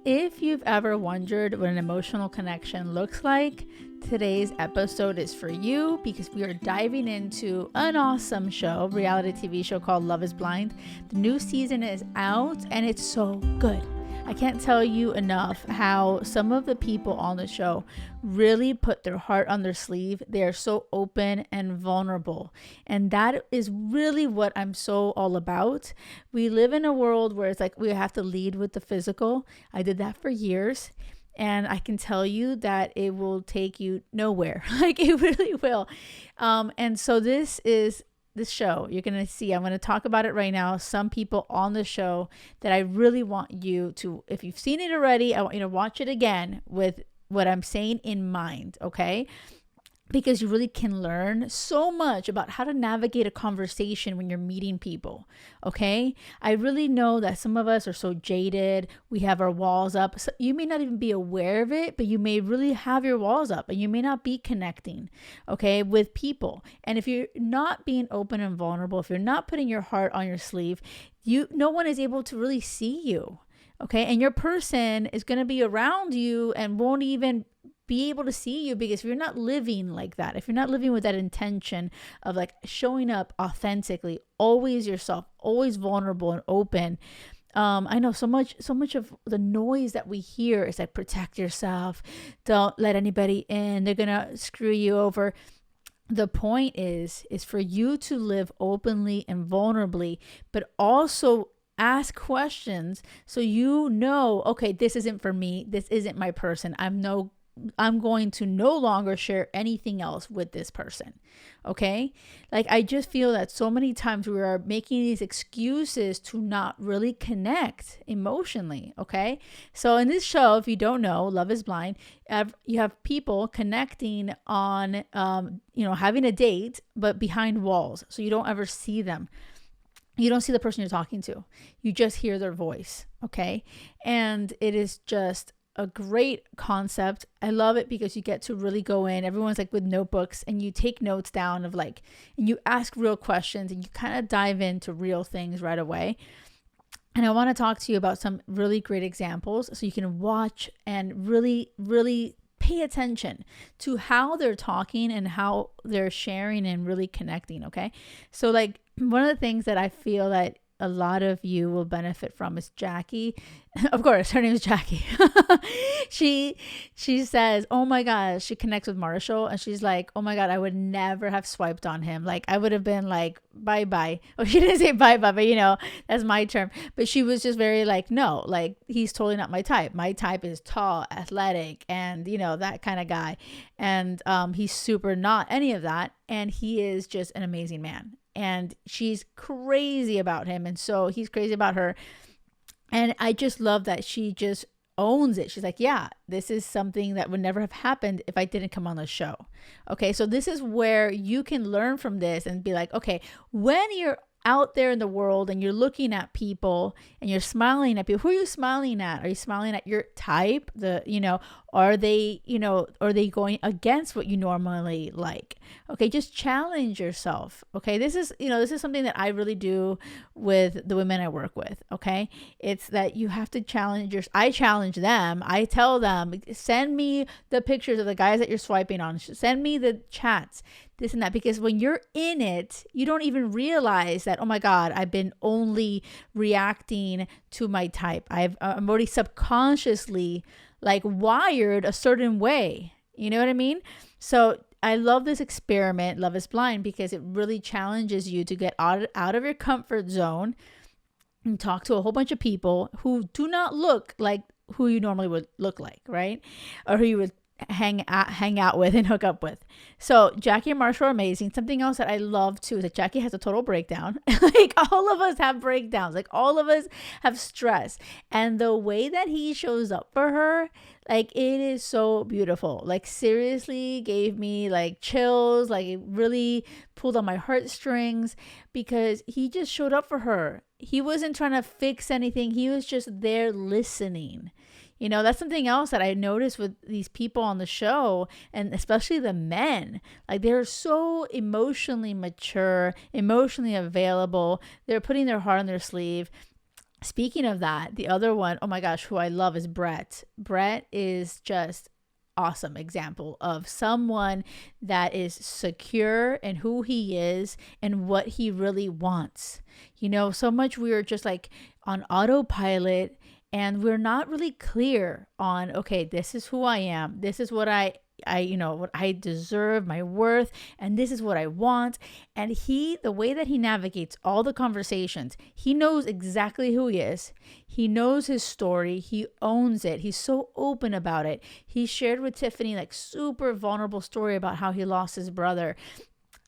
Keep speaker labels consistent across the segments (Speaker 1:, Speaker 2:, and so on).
Speaker 1: If you've ever wondered what an emotional connection looks like, today's episode is for you because we are diving into an awesome show, reality TV show called Love is Blind. The new season is out and it's so good. I can't tell you enough how some of the people on the show really put their heart on their sleeve. They are so open and vulnerable. And that is really what I'm so all about. We live in a world where it's like we have to lead with the physical. I did that for years. And I can tell you that it will take you nowhere. Like it really will. And so this show, you're going to see, I'm going to talk about it right now. Some people on the show that I really want you to, if you've seen it already, I want you to watch it again with what I'm saying in mind, okay? Because you really can learn so much about how to navigate a conversation when you're meeting people, okay? I really know that some of us are so jaded. We have our walls up. So you may not even be aware of it, but you may really have your walls up and you may not be connecting, okay, with people. And if you're not being open and vulnerable, if you're not putting your heart on your sleeve, no one is able to really see you, okay? And your person is going to be around you and won't even be able to see you, because if you're not living like that, if you're not living with that intention of like showing up authentically, always yourself, always vulnerable and open. I know so much of the noise that we hear is like, protect yourself, don't let anybody in, they're gonna screw you over. The point is for you to live openly and vulnerably, but also ask questions so you know, okay, this isn't for me, this isn't my person, I'm going to no longer share anything else with this person. Okay. Like, I just feel that so many times we are making these excuses to not really connect emotionally. Okay. So in this show, if you don't know, Love is Blind, you have people connecting on, having a date, but behind walls. So you don't ever see them. You don't see the person you're talking to. You just hear their voice. Okay. And it is just a great concept. I love it because you get to really go in. Everyone's like with notebooks and you take notes down of like, and you ask real questions and you kind of dive into real things right away. And I want to talk to you about some really great examples so you can watch and really, really pay attention to how they're talking and how they're sharing and really connecting. Okay. So like one of the things that I feel that a lot of you will benefit from is Jackie. Of course, her name is Jackie. She says, oh my gosh, she connects with Marshall and she's like, oh my God, I would never have swiped on him. Like I would have been like, bye-bye. Oh, she didn't say bye-bye, but that's my term. But she was just very like, no, like he's totally not my type. My type is tall, athletic, and that kind of guy. And he's super not any of that. And he is just an amazing man. And she's crazy about him. And so he's crazy about her. And I just love that she just owns it. She's like, yeah, this is something that would never have happened if I didn't come on the show. Okay. So this is where you can learn from this and be like, okay, when you're out there in the world and you're looking at people and you're smiling at people, who are you smiling at? Are you smiling at your type? Are they going against what you normally like? Okay, just challenge yourself. Okay, this is something that I really do with the women I work with. Okay, it's that you have to I challenge them. I tell them, send me the pictures of the guys that you're swiping on. Send me the chats, this and that, because when you're in it, you don't even realize that, oh my God, I've been only reacting to my type. I'm already subconsciously like wired a certain way. You know what I mean? So I love this experiment, Love is Blind, because it really challenges you to get out of your comfort zone and talk to a whole bunch of people who do not look like who you normally would look like, right? Or who you would hang out with and hook up with. So Jackie and Marshall are amazing. Something else that I love too is that Jackie has a total breakdown. Like all of us have breakdowns. Like all of us have stress. And the way that he shows up for her, like it is so beautiful. Like seriously gave me like chills. Like it really pulled on my heartstrings because he just showed up for her. He wasn't trying to fix anything. He was just there listening. That's something else that I noticed with these people on the show, and especially the men. Like they're so emotionally mature, emotionally available. They're putting their heart on their sleeve. Speaking of that, the other one, oh my gosh, who I love is Brett. Brett is just awesome example of someone that is secure in who he is and what he really wants. So much we are just like on autopilot, and we're not really clear on, okay, this is who I am. This is what what I deserve, my worth, and this is what I want. And the way that he navigates all the conversations, he knows exactly who he is. He knows his story. He owns it. He's so open about it. He shared with Tiffany like super vulnerable story about how he lost his brother.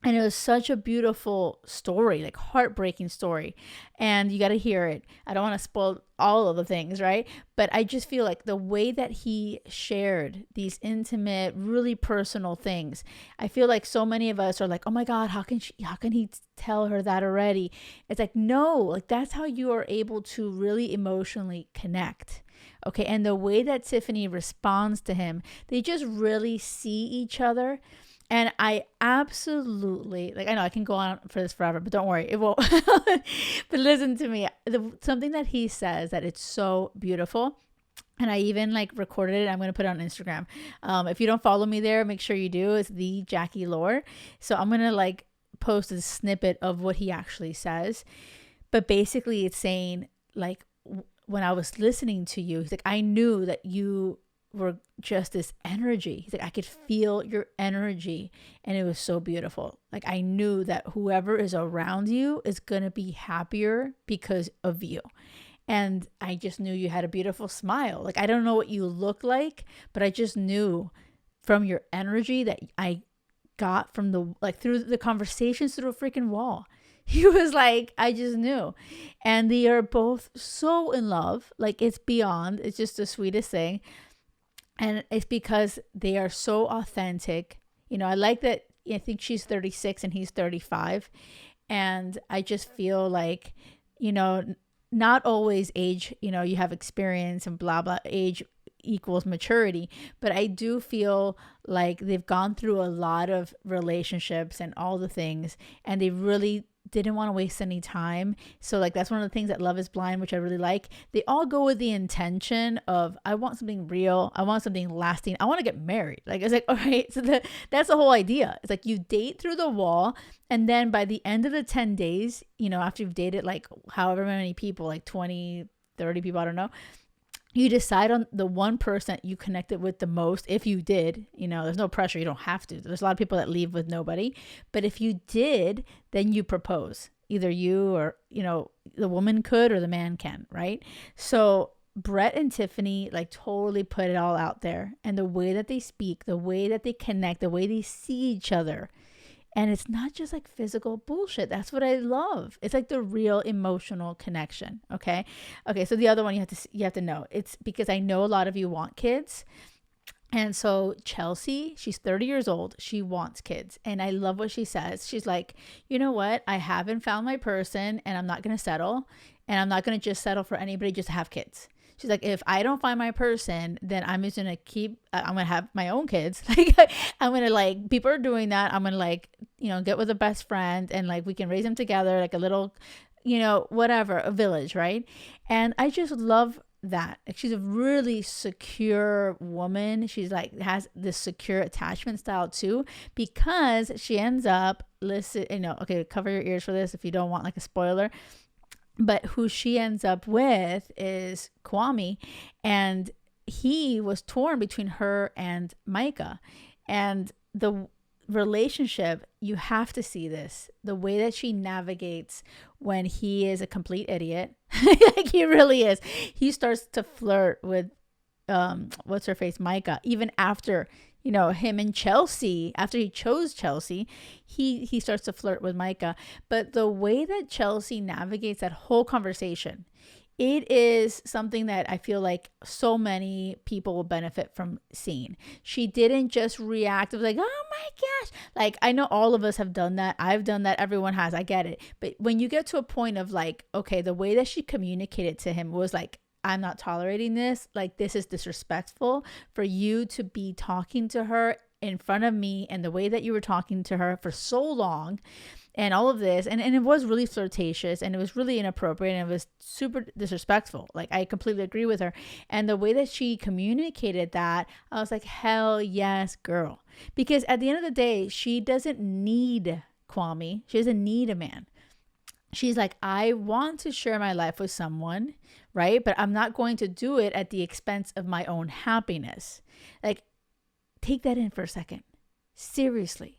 Speaker 1: And it was such a beautiful story, like heartbreaking story. And you got to hear it. I don't want to spoil all of the things, right? But I just feel like the way that he shared these intimate, really personal things, I feel like so many of us are like, oh my God, how can he tell her that already? It's like, no, like that's how you are able to really emotionally connect. Okay. And the way that Tiffany responds to him, they just really see each other. And I absolutely, like, I know I can go on for this forever, but don't worry, it won't. But listen to me. Something that he says that it's so beautiful. And I even like recorded it. I'm going to put it on Instagram. If you don't follow me there, make sure you do. It's the Jackie Lore. So I'm going to like post a snippet of what he actually says. But basically it's saying like, when I was listening to you, he's like, I knew that you were just this energy. He's like, I could feel your energy, and it was so beautiful. Like I knew that whoever is around you is going to be happier because of you. And I just knew you had a beautiful smile. Like I don't know what you look like, but I just knew from your energy that I got from through the conversations through a freaking wall. He was like, I just knew. And they are both so in love. Like it's beyond, it's just the sweetest thing. And it's because they are so authentic. I like that. I think she's 36 and he's 35. And I just feel like, not always age, you have experience and blah, blah, age equals maturity. But I do feel like they've gone through a lot of relationships and all the things, and they really didn't want to waste any time. So like that's one of the things that Love is Blind, which I really like. They all go with the intention of, I want something real. I want something lasting. I want to get married. Like it's like, all right. So that's the whole idea. It's like you date through the wall. And then by the end of the 10 days, after you've dated like however many people, like 20, 30 people, I don't know, you decide on the one person you connected with the most. If you did, there's no pressure. You don't have to. There's a lot of people that leave with nobody. But if you did, then you propose. Either you or, the woman could or the man can, right? So Brett and Tiffany like totally put it all out there. And the way that they speak, the way that they connect, the way they see each other. And it's not just like physical bullshit. That's what I love. It's like the real emotional connection. Okay. So the other one you have to know. It's because I know a lot of you want kids. And so Chelsea, she's 30 years old. She wants kids. And I love what she says. She's like, you know what? I haven't found my person, and I'm not going to settle. And I'm not going to just settle for anybody just to have kids. She's like, if I don't find my person, then I'm just going to I'm going to have my own kids. Like, I'm going to like, people are doing that. I'm going to like, get with a best friend, and like, we can raise them together, like a little, whatever, a village. Right. And I just love that. Like, she's a really secure woman. She's like, has this secure attachment style too, because she ends up, okay, cover your ears for this if you don't want like a spoiler. But who she ends up with is Kwame, and he was torn between her and Micah. And the relationship, you have to see this, the way that she navigates when he is a complete idiot. Like he really is. He starts to flirt with what's her face, Micah, even after him and Chelsea, after he chose Chelsea, he starts to flirt with Micah. But the way that Chelsea navigates that whole conversation, it is something that I feel like so many people will benefit from seeing. She didn't just react. It was like, oh my gosh. Like, I know all of us have done that. I've done that. Everyone has. I get it. But when you get to a point of like, okay, the way that she communicated to him was like, I'm not tolerating this. Like, this is disrespectful for you to be talking to her in front of me and the way that you were talking to her for so long. and all of this. And it was really flirtatious, and it was really inappropriate, and it was super disrespectful. Like, I completely agree with her. And the way that she communicated that, I was like, hell yes, girl. Because at the end of the day, she doesn't need Kwame. She doesn't need a man. She's like, I want to share my life with someone, right? But I'm not going to do it at the expense of my own happiness. Like, take that in for a second. Seriously.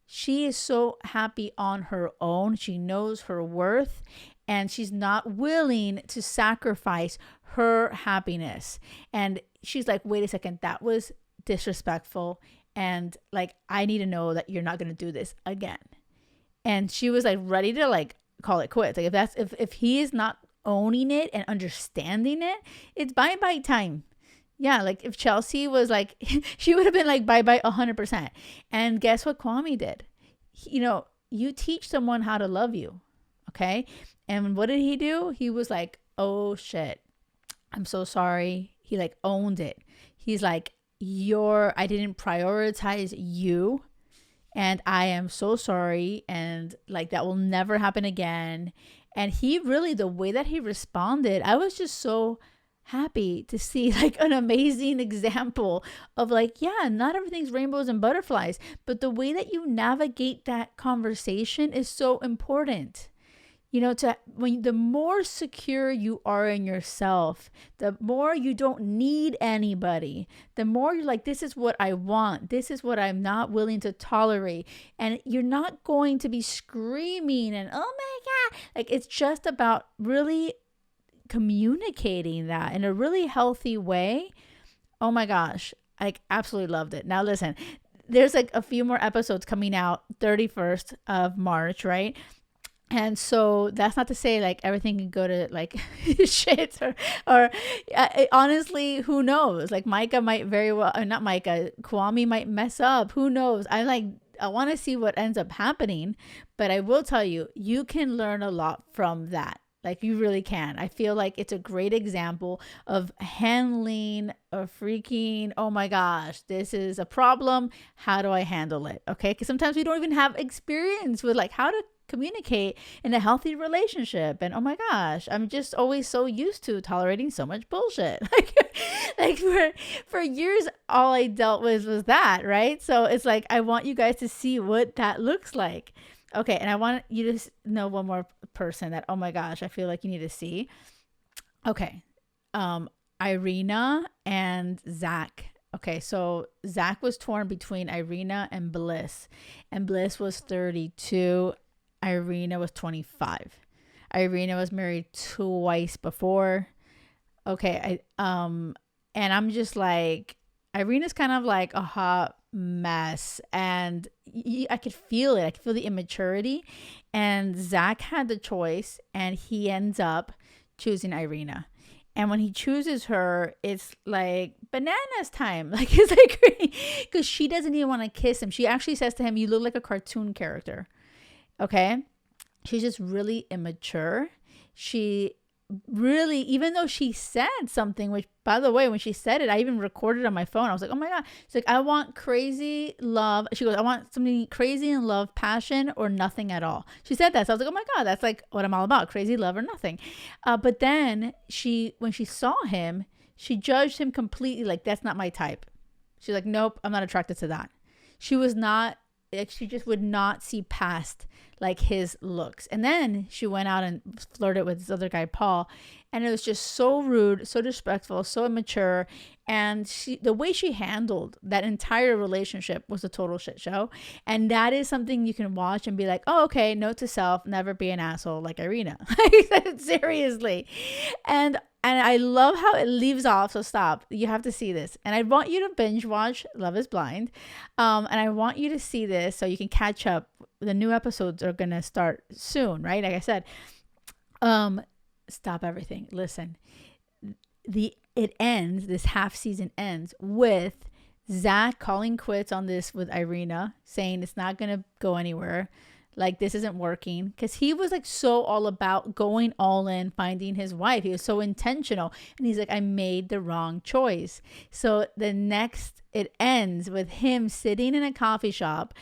Speaker 1: She is so happy on her own. She knows her worth, and she's not willing to sacrifice her happiness. And she's like, wait a second, that was disrespectful. And like, I need to know that you're not going to do this again. And she was like ready to like call it quits. Like, if he is not owning it and understanding it, it's bye time. Yeah, like if Chelsea was like, she would have been like bye 100%. And guess what Kwame did? You teach someone how to love you, okay? And what did he do? He was like, oh shit, I'm so sorry. He like owned it. He's like, I didn't prioritize you, and I am so sorry, and like that will never happen again. And he really, the way that he responded, I was just so happy to see like an amazing example of like, yeah, not everything's rainbows and butterflies, but the way that you navigate that conversation is so important. The more secure you are in yourself, the more you don't need anybody, the more you're like, this is what I want. This is what I'm not willing to tolerate. And you're not going to be screaming and, oh my God, like it's just about really communicating that in a really healthy way. Oh my gosh, I absolutely loved it. Now listen, there's like a few more episodes coming out 31st of March, right? And so that's not to say like everything can go to like shit or honestly, who knows? Like Micah might very well, or not Micah, Kwame might mess up. Who knows? I want to see what ends up happening, but I will tell you, you can learn a lot from that. Like you really can. I feel like it's a great example of handling a freaking, oh my gosh, this is a problem. How do I handle it? Okay. Because sometimes we don't even have experience with like how to communicate in a healthy relationship. And oh my gosh, I'm just always so used to tolerating so much bullshit. like for years, all I dealt with was that, right? So it's like, I want you guys to see what that looks like. Okay, and I want you to know one more person that, oh my gosh, I feel like you need to see. Okay, Irina and Zach. Okay, so Zach was torn between Irina and Bliss. And Bliss was 32. Irina was 25. Irina was married twice before. Okay, and I'm just like, Irina's kind of like a hot mess, and I could feel it. I could feel the immaturity, and Zach had the choice, and he ends up choosing Irina. And when he chooses her, it's like bananas time. Like it's like, because she doesn't even want to kiss him. She actually says to him, "You look like a cartoon character." Okay, she's just really immature. She really, even though she said something, which by the way, when she said it, I even recorded on my phone. I was like, oh my God. She's like, I want crazy love. She goes, I want something crazy in love, passion, or nothing at all. She said that. So I was like, oh my God, that's like what I'm all about. Crazy love or nothing. But then when she saw him, she judged him completely. Like, that's not my type. She's like, nope, I'm not attracted to that. She was not, like, she just would not see past like his looks. And then she went out and flirted with this other guy, Paul, and it was just so rude, so disrespectful, so immature. And the way she handled that entire relationship was a total shit show. And that is something you can watch and be like, oh, okay, note to self, never be an asshole like Irina. Seriously. And I love how it leaves off. So stop. You have to see this. And I want you to binge watch Love is Blind. And I want you to see this so you can catch up. The new episodes are going to start soon, right? Like I said, stop everything. Listen, this half season ends with Zach calling quits on this with Irina, saying it's not going to go anywhere. Like, this isn't working, because he was like so all about going all in, finding his wife. He was so intentional, and he's like, I made the wrong choice. So it ends with him sitting in a coffee shop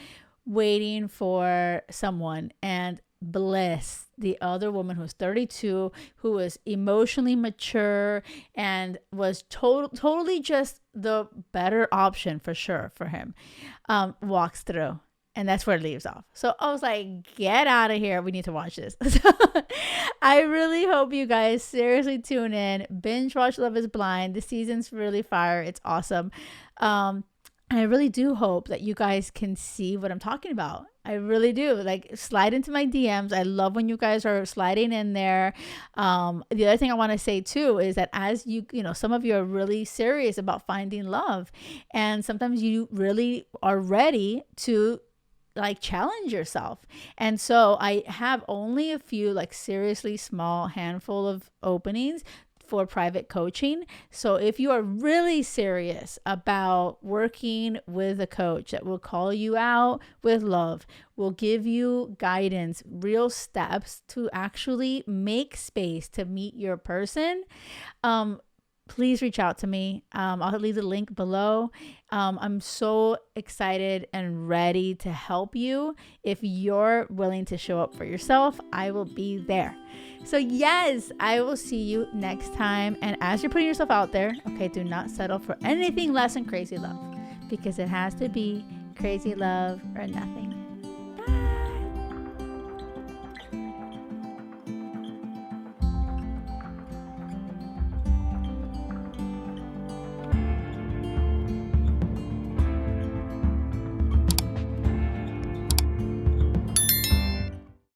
Speaker 1: waiting for someone, and Bliss, the other woman who's 32, who was emotionally mature and was totally just the better option for sure for him, walks through. And that's where it leaves off. So I was like, get out of here. We need to watch this. I really hope you guys seriously tune in. Binge watch Love is Blind. The season's really fire. It's awesome. And I really do hope that you guys can see what I'm talking about. I really do. Like, slide into my DMs. I love when you guys are sliding in there. The other thing I want to say too is that as you know, some of you are really serious about finding love, and sometimes you really are ready to like challenge yourself. And so I have only a few, like seriously small handful of openings for private coaching. So if you are really serious about working with a coach that will call you out with love, will give you guidance, real steps to actually make space to meet your person, please reach out to me. I'll leave the link below. I'm so excited and ready to help you. If you're willing to show up for yourself, I will be there. So yes, I will see you next time. And as you're putting yourself out there, okay, do not settle for anything less than crazy love, because it has to be crazy love or nothing.